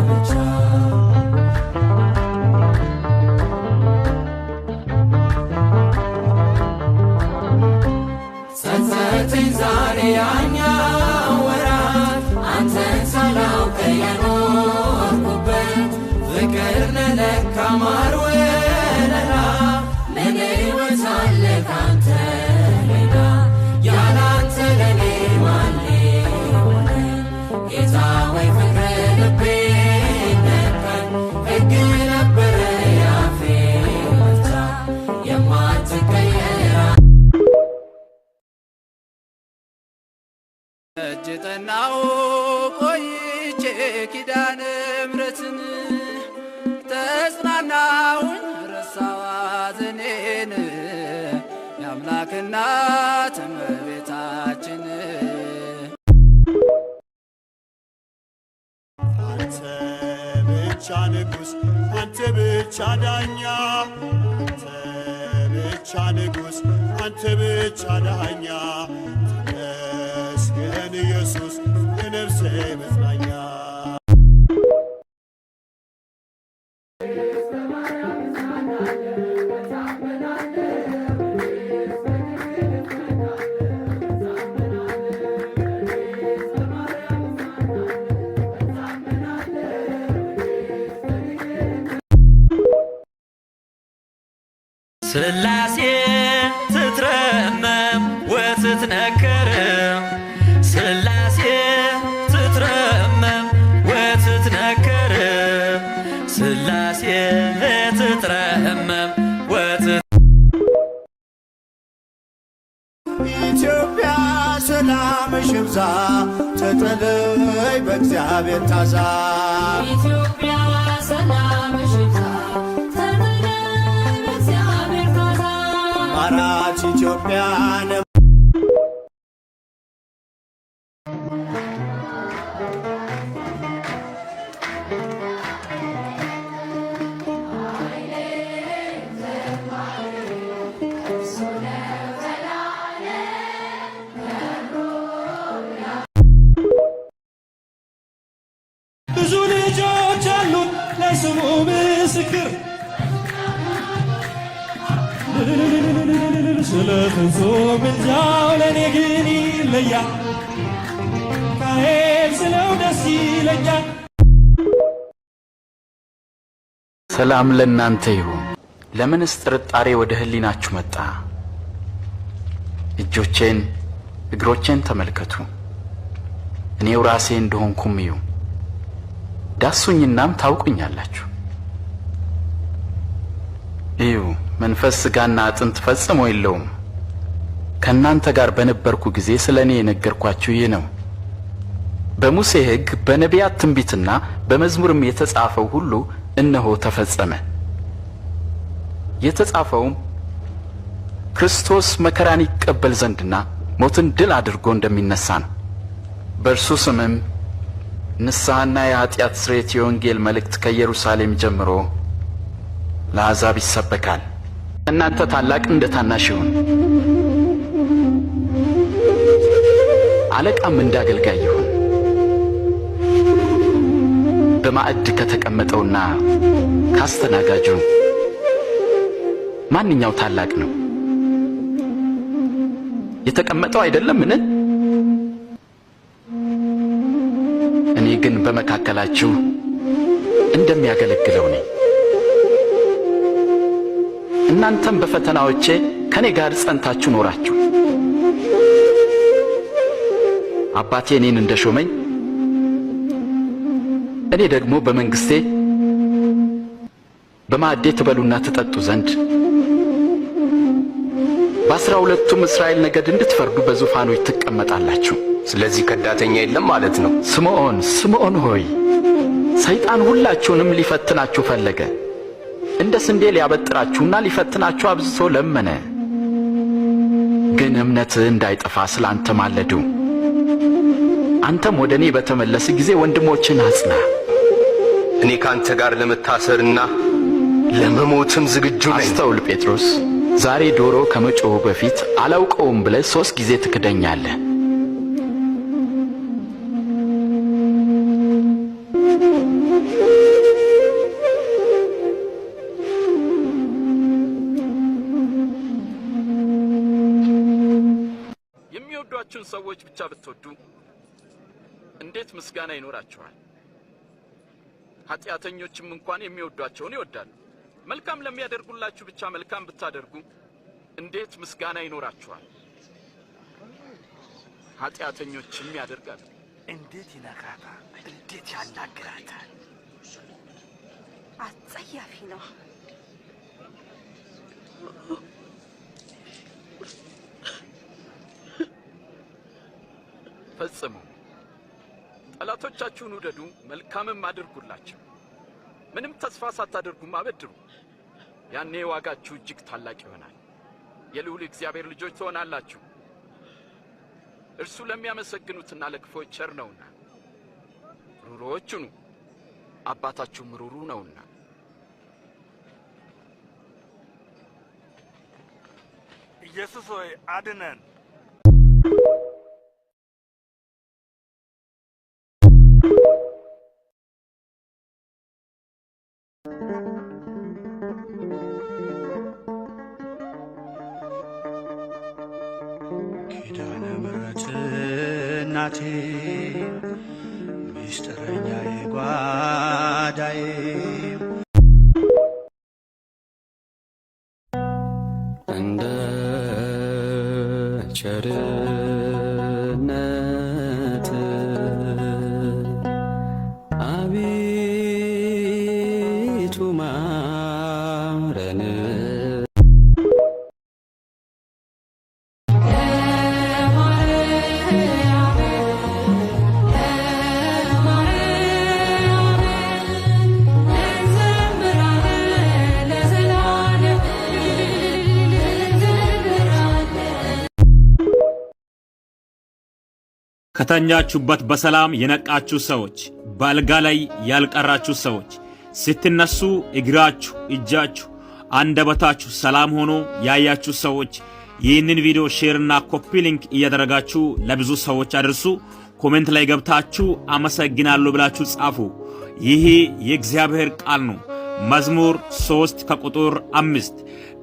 ብቻ ጸጸተኝ ዛሬ ያኛው ወራት አንተን ሳላውቅ የኖርኩበት ፍቅር ነህ ለካ ማር ወለላ ለኔ ሕይወት አለ ካንተ ሌላ ያለ አንተ ለኔ ማን ሊሆን ጌታ ወይ ፍቅር ልቤን ነካኝ ሕግ ነበረ ያፌ መፍቻ የማትቀየር እጅ ጠናው ቆይቼ ኪዳነ ምሕረትን ተጽናናሁኝ ረሳሁ ሐዘኔን የአምላክ እናት እመቤታችን አንተ ብቻ ንጉሥ አንተ ብቻ ዳኛ አንተ ብቻ ንጉሥ አንተ ብቻ ዳኛ ተመስገን ኢየሱስ የነፍሴ መጽናኛ ስላሴ ትትረመም ወትትነከር ስላሴ ትትረመም ወትትነከር ስላሴ ትትረመም ኢትዮጵያ ሰላምሽ ይብዛ ተጠለይ በእግዚአብሔር ታዛ ኢትዮጵያ ሰላምሽ ይብዛ ተጠለይ በእግዚአብሔር ታዛ ማራት ኢትዮጵያን ብዙ ልጆች አሉት ለስሙ ምስክር ስለ ፍጹም ምልጃው ለእኔ ግን ይለያል ካሄድ ስለው ደስ ይለኛል። ሰላም ለእናንተ ይሁን። ለምንስ ጥርጣሬ ወደ ህሊናችሁ መጣ? እጆቼን እግሮቼን ተመልከቱ፣ እኔው ራሴ እንደሆንኩም እዩ። ዳሱኝናም ታውቁኛላችሁ። እዩ፣ መንፈስ ሥጋና አጥንት ፈጽሞ የለውም። ከእናንተ ጋር በነበርኩ ጊዜ ስለ እኔ የነገርኳችሁ ይህ ነው። በሙሴ ሕግ በነቢያት ትንቢትና በመዝሙርም የተጻፈው ሁሉ እነሆ ተፈጸመ። የተጻፈውም ክርስቶስ መከራን ይቀበል ዘንድና ሞትን ድል አድርጎ እንደሚነሳ ነው። በእርሱ ስምም ንስሐና የኃጢአት ስርየት የወንጌል መልእክት ከኢየሩሳሌም ጀምሮ ለአሕዛብ ይሰበካል። እናንተ ታላቅ እንደ ታናሽ ይሁን፣ አለቃም እንደ አገልጋይ ይሁን። በማዕድ ከተቀመጠውና ካስተናጋጁ ማንኛው ታላቅ ነው? የተቀመጠው አይደለምን? እኔ ግን በመካከላችሁ እንደሚያገለግለው ነኝ። እናንተም በፈተናዎቼ ከኔ ጋር ጸንታችሁ ኖራችሁ አባቴ እኔን እንደሾመኝ እኔ ደግሞ በመንግስቴ በማዕዴ ትበሉና ትጠጡ ዘንድ በ12ቱም እስራኤል ነገድ እንድትፈርዱ በዙፋኖች ትቀመጣላችሁ። ስለዚህ ከዳተኛ የለም ማለት ነው። ስምዖን ስምዖን ሆይ ሰይጣን ሁላችሁንም ሊፈትናችሁ ፈለገ፣ እንደ ስንዴ ሊያበጥራችሁና ሊፈትናችሁ አብዝቶ ለመነ። ግን እምነትህ እንዳይጠፋ ስላንተ ማለዱ። አንተም ወደ እኔ በተመለስ ጊዜ ወንድሞችን አጽና። እኔ ካንተ ጋር ለመታሰርና ለመሞትም ዝግጁ ነኝ። አስተውል ጴጥሮስ፣ ዛሬ ዶሮ ከመጮሁ በፊት አላውቀውም ብለህ 3 ጊዜ ትክደኛለህ። የሚወዷችሁን ሰዎች ብቻ ብትወዱ እንዴት ምስጋና ይኖራችኋል? ኃጢአተኞችም እንኳን የሚወዷቸውን ይወዳሉ። መልካም ለሚያደርጉላችሁ ብቻ መልካም ብታደርጉ እንዴት ምስጋና ይኖራችኋል? ኃጢአተኞችም ያደርጋሉ። እንዴት ይነካታል! እንዴት ያናግራታል! አጸያፊ ነው። ፈጽሙ። ጠላቶቻችሁን ውደዱ፣ መልካምም አድርጉላቸው። ምንም ተስፋ ሳታደርጉም አበድሩ። ያኔ ዋጋችሁ እጅግ ታላቅ ይሆናል። የልዑል እግዚአብሔር ልጆች ትሆናላችሁ። እርሱ ለሚያመሰግኑትና ለክፎች ቸር ነውና። ሩሩዎች ሁኑ፣ አባታችሁም ሩሩ ነውና። ኢየሱስ ሆይ አድነን። ኪዳነ ምሕረት እናቴ ሚስጥረኛዬ ጓዳዬ እንደ ቸርነት አቤቱ ማረን። ከተኛችሁበት በሰላም የነቃችሁ ሰዎች፣ በአልጋ ላይ ያልቀራችሁ ሰዎች፣ ስትነሱ እግራችሁ፣ እጃችሁ፣ አንደበታችሁ ሰላም ሆኖ ያያችሁ ሰዎች ይህንን ቪዲዮ ሼርና ኮፒ ሊንክ እያደረጋችሁ ለብዙ ሰዎች አድርሱ። ኮሜንት ላይ ገብታችሁ አመሰግናለሁ ብላችሁ ጻፉ። ይሄ የእግዚአብሔር ቃል ነው። መዝሙር 3 ከቁጥር 5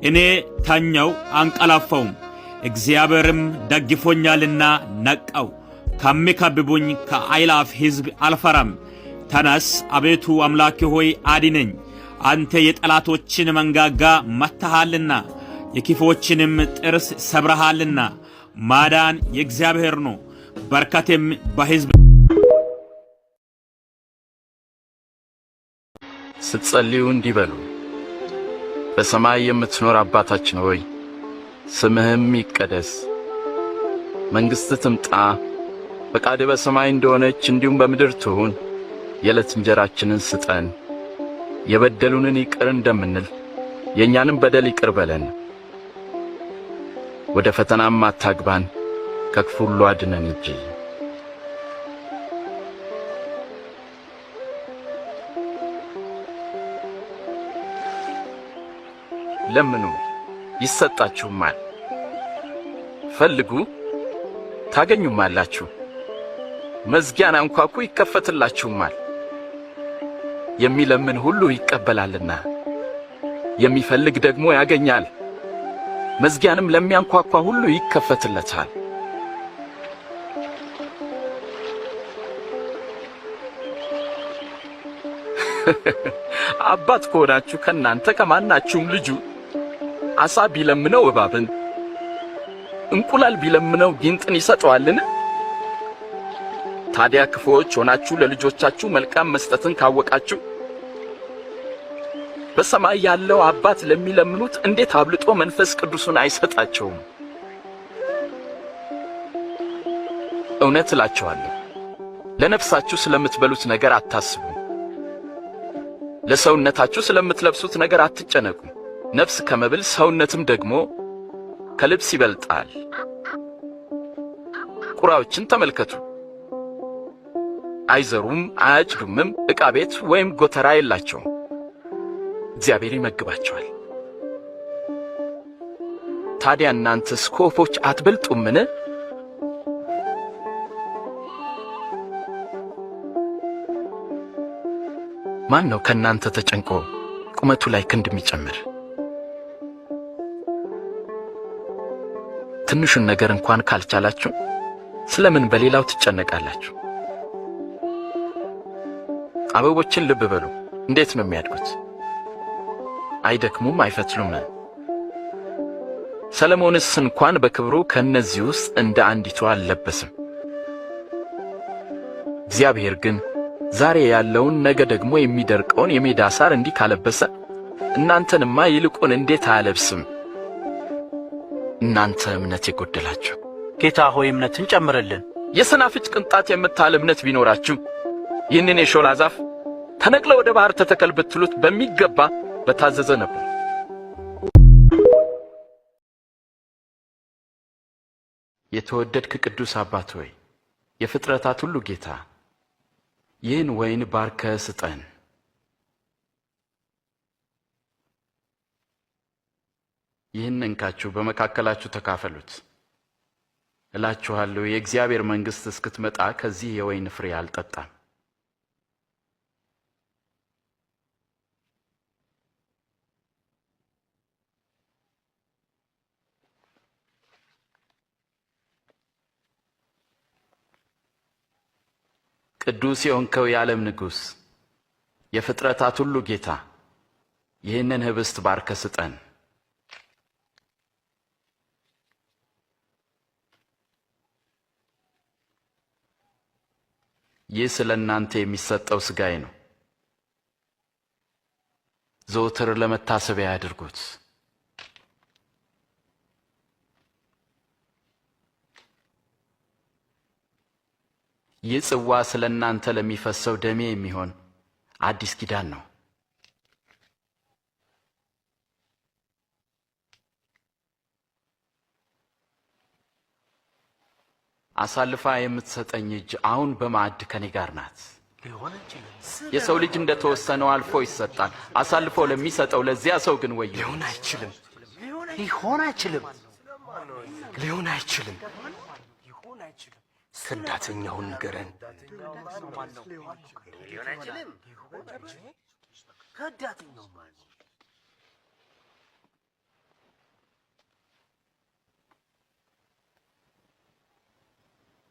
እኔ ተኛው አንቀላፋውም፣ እግዚአብሔርም ደግፎኛልና ነቃው። ከሚከብቡኝ ከአይላፍ ሕዝብ አልፈራም። ተነስ አቤቱ አምላኬ ሆይ አድነኝ። አንተ የጠላቶችን መንጋጋ መትሃልና የክፎችንም ጥርስ ሰብረሃልና። ማዳን የእግዚአብሔር ነው፣ በረከትም በሕዝብ። ስትጸልዩ እንዲህ በሉ። በሰማይ የምትኖር አባታችን ሆይ ስምህም ይቀደስ፣ መንግሥትህ ትምጣ፣ ፈቃድህ በሰማይ እንደሆነች እንዲሁም በምድር ትሁን። የዕለት እንጀራችንን ስጠን፣ የበደሉንን ይቅር እንደምንል የእኛንም በደል ይቅር በለን። ወደ ፈተናም አታግባን፣ ከክፉ ሁሉ አድነን እንጂ። ለምኑ ይሰጣችሁማል፣ ፈልጉ ታገኙማላችሁ፣ መዝጊያን አንኳኩ ይከፈትላችሁማል። የሚለምን ሁሉ ይቀበላልና የሚፈልግ ደግሞ ያገኛል፣ መዝጊያንም ለሚያንኳኳ ሁሉ ይከፈትለታል። አባት ከሆናችሁ ከናንተ ከማናችሁም ልጁ ዓሣ ቢለምነው እባብን፣ እንቁላል ቢለምነው ጊንጥን ይሰጠዋልን? ታዲያ ክፉዎች ሆናችሁ ለልጆቻችሁ መልካም መስጠትን ካወቃችሁ በሰማይ ያለው አባት ለሚለምኑት እንዴት አብልጦ መንፈስ ቅዱስን አይሰጣቸውም? እውነት እላችኋለሁ ለነፍሳችሁ ስለምትበሉት ነገር አታስቡ፣ ለሰውነታችሁ ስለምትለብሱት ነገር አትጨነቁ። ነፍስ ከመብል ሰውነትም ደግሞ ከልብስ ይበልጣል። ቁራዎችን ተመልከቱ፣ አይዘሩም አያጭዱምም፣ ዕቃ ቤት ወይም ጎተራ የላቸውም፣ እግዚአብሔር ይመግባቸዋል። ታዲያ እናንተስ ከወፎች አትበልጡምን? ማን ነው ከእናንተ ተጨንቆ ቁመቱ ላይ ክንድ የሚጨምር? ትንሹን ነገር እንኳን ካልቻላችሁ ስለምን በሌላው ትጨነቃላችሁ? አበቦችን ልብ በሉ፣ እንዴት ነው የሚያድጉት? አይደክሙም፣ አይፈትሉም። ሰለሞንስ እንኳን በክብሩ ከነዚህ ውስጥ እንደ አንዲቱ አልለበስም። እግዚአብሔር ግን ዛሬ ያለውን ነገ ደግሞ የሚደርቀውን የሜዳ ሳር እንዲህ ካለበሰ እናንተንማ ይልቁን እንዴት አያለብስም? እናንተ እምነት የጎደላችሁ። ጌታ ሆይ እምነትን ጨምርልን። የሰናፍጭ ቅንጣት የምታህል እምነት ቢኖራችሁ ይህንን የሾላ ዛፍ ተነቅለ ወደ ባህር ተተከል ብትሉት በሚገባ በታዘዘ ነበር። የተወደድክ ቅዱስ አባት ሆይ፣ የፍጥረታት ሁሉ ጌታ፣ ይህን ወይን ባርከ ስጠን። ይህን እንካችሁ በመካከላችሁ ተካፈሉት። እላችኋለሁ የእግዚአብሔር መንግሥት እስክትመጣ ከዚህ የወይን ፍሬ አልጠጣም። ቅዱስ የሆንከው የዓለም ንጉሥ፣ የፍጥረታት ሁሉ ጌታ፣ ይህንን ኅብስት ባርከ ስጠን። ይህ ስለ እናንተ የሚሰጠው ሥጋዬ ነው። ዘወትር ለመታሰቢያ ያድርጉት። ይህ ጽዋ ስለ እናንተ ለሚፈሰው ደሜ የሚሆን አዲስ ኪዳን ነው። አሳልፋ የምትሰጠኝ እጅ አሁን በማዕድ ከኔ ጋር ናት። የሰው ልጅ እንደተወሰነው አልፎ ይሰጣል። አሳልፎ ለሚሰጠው ለዚያ ሰው ግን ወዮ። ሊሆን አይችልም፣ ሊሆን አይችልም፣ ሊሆን አይችልም። ከዳተኛውን ንገረን። ሊሆን አይችልም። ከዳተኛው ማለት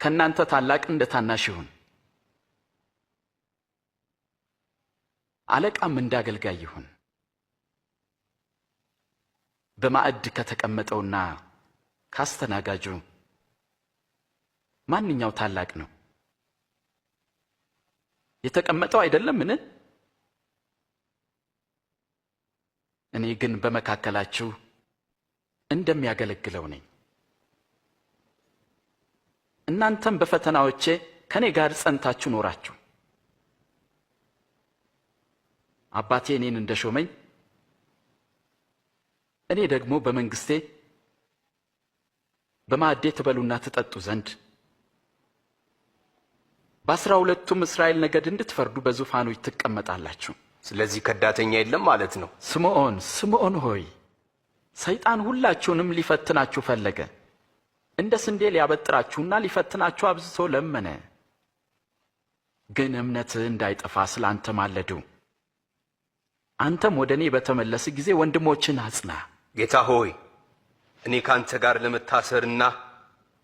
ከእናንተ ታላቅ እንደ ታናሽ ይሁን፣ አለቃም እንደ አገልጋይ ይሁን። በማዕድ ከተቀመጠውና ካስተናጋጁ ማንኛው ታላቅ ነው? የተቀመጠው አይደለምን? እኔ ግን በመካከላችሁ እንደሚያገለግለው ነኝ። እናንተም በፈተናዎቼ ከኔ ጋር ጸንታችሁ ኖራችሁ። አባቴ እኔን እንደሾመኝ እኔ ደግሞ በመንግስቴ በማዕዴ ትበሉና ትጠጡ ዘንድ በ12ቱም እስራኤል ነገድ እንድትፈርዱ በዙፋኖች ትቀመጣላችሁ። ስለዚህ ከዳተኛ የለም ማለት ነው። ስምዖን ስምዖን ሆይ፣ ሰይጣን ሁላችሁንም ሊፈትናችሁ ፈለገ። እንደ ስንዴ ሊያበጥራችሁና ሊፈትናችሁ አብዝቶ ለመነ። ግን እምነትህ እንዳይጠፋ ስላንተ ማለዱ። አንተም ወደ እኔ በተመለስ ጊዜ ወንድሞችን አጽና። ጌታ ሆይ፣ እኔ ካንተ ጋር ለመታሰርና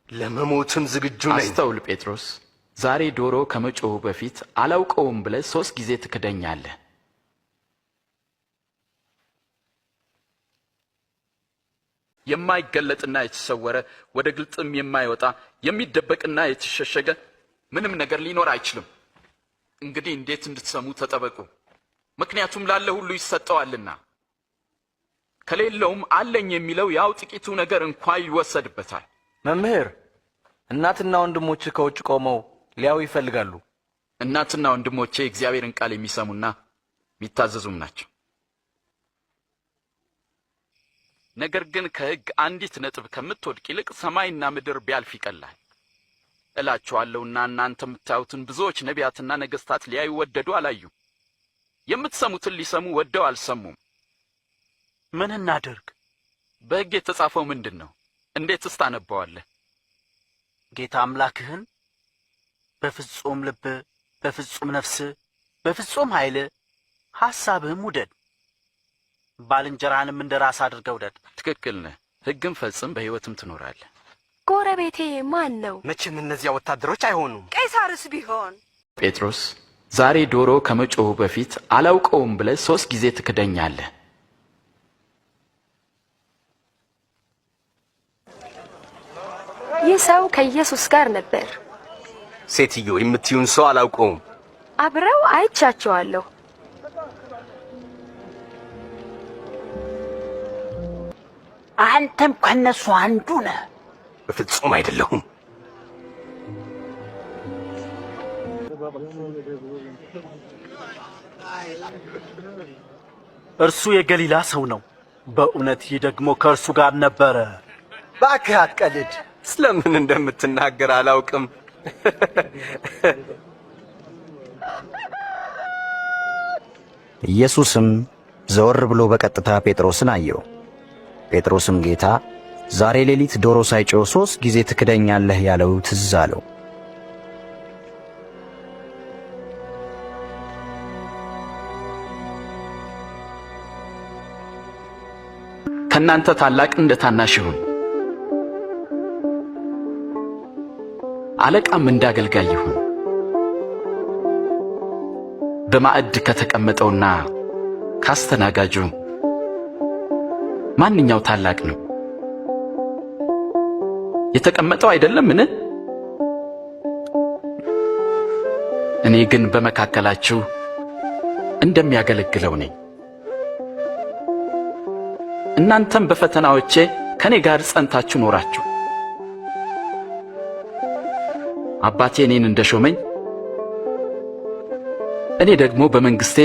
ለመሞትም ዝግጁ ነኝ። አስተውል ጴጥሮስ፣ ዛሬ ዶሮ ከመጮሁ በፊት አላውቀውም ብለህ 3 ጊዜ ትክደኛለህ። የማይገለጥና የተሰወረ ወደ ግልጥም የማይወጣ የሚደበቅና የተሸሸገ ምንም ነገር ሊኖር አይችልም። እንግዲህ እንዴት እንድትሰሙ ተጠበቁ። ምክንያቱም ላለ ሁሉ ይሰጠዋልና፣ ከሌለውም አለኝ የሚለው ያው ጥቂቱ ነገር እንኳን ይወሰድበታል። መምህር፣ እናትና ወንድሞች ከውጭ ቆመው ሊያዩ ይፈልጋሉ። እናትና ወንድሞቼ እግዚአብሔርን ቃል የሚሰሙና የሚታዘዙም ናቸው። ነገር ግን ከሕግ አንዲት ነጥብ ከምትወድቅ ይልቅ ሰማይና ምድር ቢያልፍ ይቀላል እላችኋለሁና እናንተ የምታዩትን ብዙዎች ነቢያትና ነገሥታት ሊያዩ ወደዱ፣ አላዩ። የምትሰሙትን ሊሰሙ ወደው አልሰሙም። ምን እናድርግ? በሕግ የተጻፈው ምንድን ነው? እንዴትስ ታነበዋለህ? ጌታ አምላክህን በፍጹም ልብ፣ በፍጹም ነፍስ፣ በፍጹም ኃይል ሐሳብህም ውደድ፣ ባልንጀራህንም እንደ ራስ አድርገህ ውደድ። ትክክል ነህ። ሕግም ፈጽም፣ በሕይወትም ትኖራለህ። ጎረቤቴ ማን ነው? መቼም እነዚያ ወታደሮች አይሆኑም። ቄሳርስ ቢሆን? ጴጥሮስ ዛሬ ዶሮ ከመጮሁ በፊት አላውቀውም ብለህ 3 ጊዜ ትክደኛለህ። ይህ ሰው ከኢየሱስ ጋር ነበር። ሴትዮ የምትዩን ሰው አላውቀውም። አብረው አይቻቸዋለሁ። አንተም ከነሱ አንዱ ነህ። በፍጹም አይደለሁም። እርሱ የገሊላ ሰው ነው። በእውነት ይህ ደግሞ ከእርሱ ጋር ነበረ። እባክህ አትቀልድ። ስለምን እንደምትናገር አላውቅም። ኢየሱስም ዘወር ብሎ በቀጥታ ጴጥሮስን አየው። ጴጥሮስም ጌታ ዛሬ ሌሊት ዶሮ ሳይጮህ 3 ጊዜ ትክደኛለህ ያለው ትዝ አለው። ከእናንተ ታላቅ እንደ ታናሽ ይሁን፣ አለቃም እንደ አገልጋይ ይሁን። በማዕድ ከተቀመጠውና ካስተናጋጁ ማንኛው ታላቅ ነው? የተቀመጠው አይደለምን? እኔ ግን በመካከላችሁ እንደሚያገለግለው ነኝ። እናንተም በፈተናዎቼ ከኔ ጋር ጸንታችሁ ኖራችሁ አባቴ እኔን እንደሾመኝ እኔ ደግሞ በመንግስቴ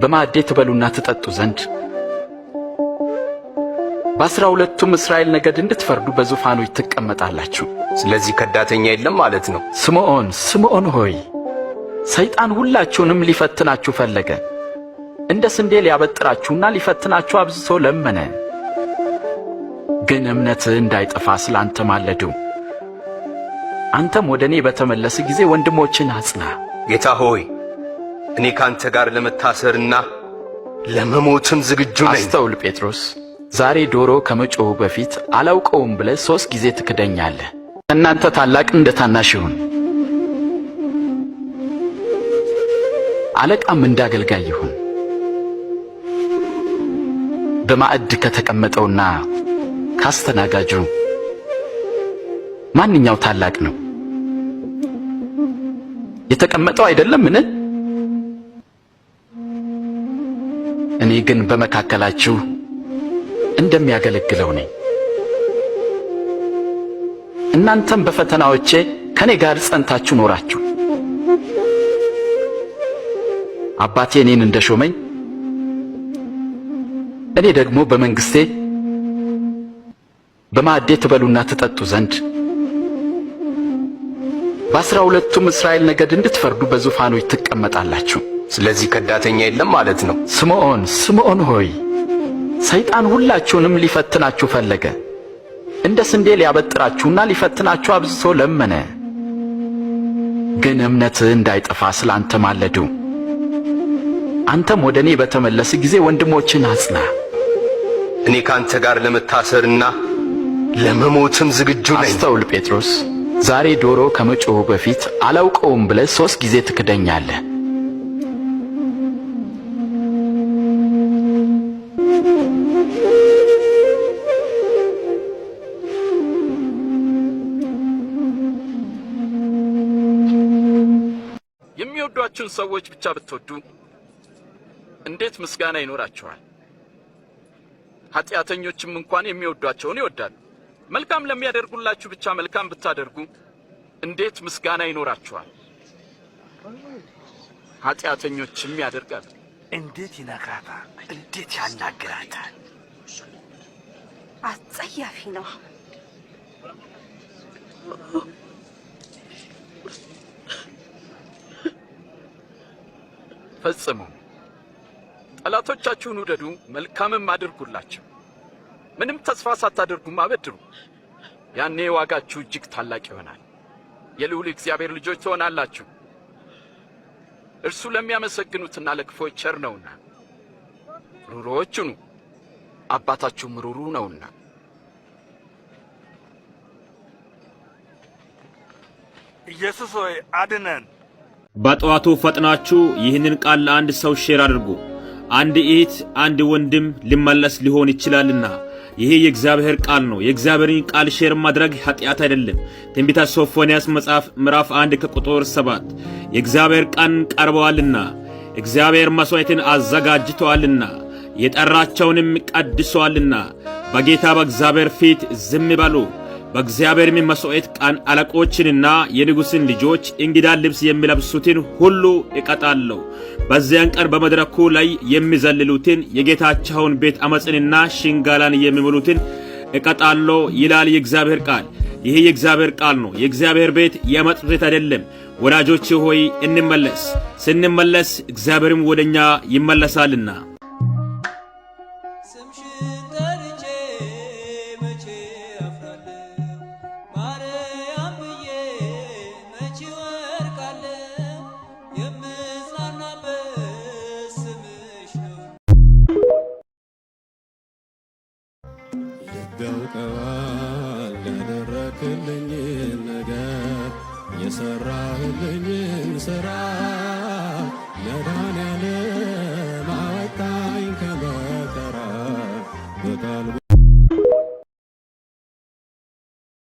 በማዕዴ ትበሉና ትጠጡ ዘንድ በ12ቱም እስራኤል ነገድ እንድትፈርዱ በዙፋኖች ትቀመጣላችሁ። ስለዚህ ከዳተኛ የለም ማለት ነው። ስምዖን ሆይ ሰይጣን ሁላችሁንም ሊፈትናችሁ ፈለገ። እንደ ስንዴ ሊያበጥራችሁና ሊፈትናችሁ አብዝቶ ለመነ። ግን እምነትህ እንዳይጠፋ ስላንተ ማለዱ። አንተም ወደ እኔ በተመለስ ጊዜ ወንድሞችን አጽና። ጌታ ሆይ እኔ ካንተ ጋር ለመታሰርና ለመሞትም ዝግጁ ነኝ። አስተውል ጴጥሮስ፣ ዛሬ ዶሮ ከመጮሁ በፊት አላውቀውም ብለህ 3 ጊዜ ትክደኛለህ። እናንተ ታላቅ እንደ ታናሽ ይሁን፣ አለቃም እንደ አገልጋይ ይሁን። በማዕድ ከተቀመጠውና ካስተናጋጁ ማንኛው ታላቅ ነው? የተቀመጠው አይደለምን? እኔ ግን በመካከላችሁ እንደሚያገለግለው ነኝ። እናንተም በፈተናዎቼ ከኔ ጋር ጸንታችሁ ኖራችሁ አባቴ እኔን እንደሾመኝ እኔ ደግሞ በመንግስቴ በማዕዴ ትበሉና ትጠጡ ዘንድ በ12ቱም እስራኤል ነገድ እንድትፈርዱ በዙፋኖች ትቀመጣላችሁ። ስለዚህ ከዳተኛ የለም ማለት ነው። ስምዖን ሆይ ሰይጣን ሁላችሁንም ሊፈትናችሁ ፈለገ። እንደ ስንዴ ሊያበጥራችሁና ሊፈትናችሁ አብዝቶ ለመነ። ግን እምነትህ እንዳይጠፋ ስላንተ ማለዱ። አንተም ወደ እኔ በተመለስ ጊዜ ወንድሞችን አጽና። እኔ ካንተ ጋር ለመታሰርና ለመሞትም ዝግጁ ነኝ። አስተውል ጴጥሮስ፣ ዛሬ ዶሮ ከመጮሁ በፊት አላውቀውም ብለህ 3 ጊዜ ትክደኛለህ። የሚወዷችሁን ሰዎች ብቻ ብትወዱ እንዴት ምስጋና ይኖራችኋል? ኃጢአተኞችም እንኳን የሚወዷቸውን ይወዳሉ። መልካም ለሚያደርጉላችሁ ብቻ መልካም ብታደርጉ እንዴት ምስጋና ይኖራችኋል? ኃጢአተኞችም ያደርጋሉ። እንዴት ይነካታል! እንዴት ያናግራታል! አጸያፊ ነው። ፈጽሙ። ጠላቶቻችሁን ውደዱ፣ መልካምም አድርጉላቸው። ምንም ተስፋ ሳታደርጉም አበድሩ። ያኔ ዋጋችሁ እጅግ ታላቅ ይሆናል። የልዑል እግዚአብሔር ልጆች ትሆናላችሁ። እርሱ ለሚያመሰግኑትና ለክፎች ቸር ነውና። ሩሩዎች ሁኑ፣ አባታችሁም ሩሩ ነውና። ኢየሱስ ሆይ አድነን። በጠዋቱ ፈጥናችሁ ይህንን ቃል ለአንድ ሰው ሼር አድርጉ። አንድ እህት፣ አንድ ወንድም ሊመለስ ሊሆን ይችላልና ይሄ የእግዚአብሔር ቃል ነው። የእግዚአብሔርን ቃል ሼር ማድረግ ኃጢአት አይደለም። ትንቢተ ሶፎንያስ መጽሐፍ ምዕራፍ 1 ከቁጥር 7 የእግዚአብሔር ቀን ቀርበዋልና እግዚአብሔር መስዋዕትን አዘጋጅቷልና የጠራቸውንም ቀድሷልና በጌታ በእግዚአብሔር ፊት ዝም በሉ። በእግዚአብሔር መስዋዕት ቀን አለቆችንና የንጉሥን ልጆች እንግዳ ልብስ የሚለብሱትን ሁሉ እቀጣለሁ። በዚያን ቀን በመድረኩ ላይ የሚዘልሉትን የጌታቸውን ቤት አመፅንና ሽንጋላን የሚሞሉትን እቀጣለሁ ይላል የእግዚአብሔር ቃል። ይሄ የእግዚአብሔር ቃል ነው። የእግዚአብሔር ቤት የአመፅ ቤት አይደለም። ወዳጆች ሆይ እንመለስ። ስንመለስ እግዚአብሔርም ወደኛ ይመለሳልና። ያውቀዋል ያደረክልኝን ነገር የሰራህልኝን ሥራ መዳን